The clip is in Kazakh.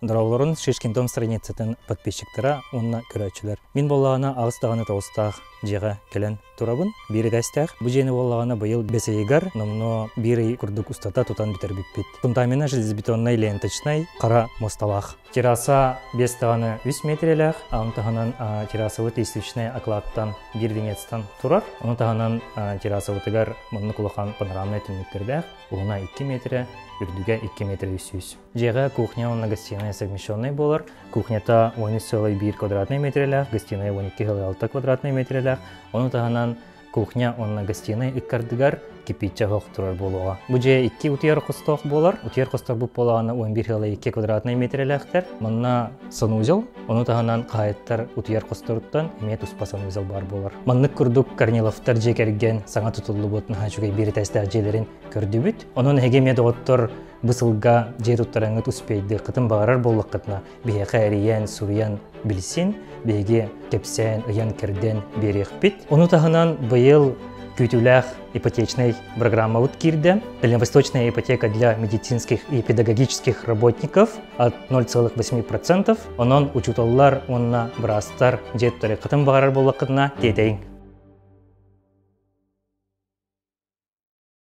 Драуларын Шишкин-Дом страницатын подписчиктара онна көрәчілер. Мен болағына ағыстағаны тауыстақ жеға келен турабын. Бири дәстәқ. Бұ жені болағына бұйыл бесейгар, номно бири күрдік ұстата тұтан бітер бітпет. Фундамена железобетоннай ленточнай қара мосталақ. Терраса бестағаны 3 метреләқ, антағанан террасавы тестичнай акладтан бирденецтан турар. Онтағанан террасавытыгар мұнны құлақан панорамнай түніктердәқ, ұғына 2 метре, үрдіге 2 метр үсіз. Жеға кухня онна гостиная совмещенный болар. Кухнята 13,1 квадратный метреләқ, гостиная 12,6 квадратный метреләқ. Онтағанан кухня онна гостиная иккардыгар кипитча хоқ турар болуға. Бұ же 2 утияр қостақ болар. Утияр қостақ бұп болағаны 11,2 квадратный метреләқтер. Мұнна санузел. Оны тағанан қайыттар утияр қостарыттан емет ұспа санузел бар болар. Мұнны күрдік Корниловтар жекерген саңа тұтылы бұтын хачугай бері тәстәқ желерін көрді бүт. Оның хегеме доғыттыр бұсылға жер ұттараңыт ұспейді қытын бағарар болық қытына. Бейеқі әриян, суриян білсін, бейге кепсән, ұян керден берек бит. Оны тағынан бұйыл күйтулях ипотечной программа кирде. Дальневосточная ипотека для медицинских и педагогических работников от 0,8%. Онон учуталлар онна брастар жеттері қытын бағарар болық қытына дейдейін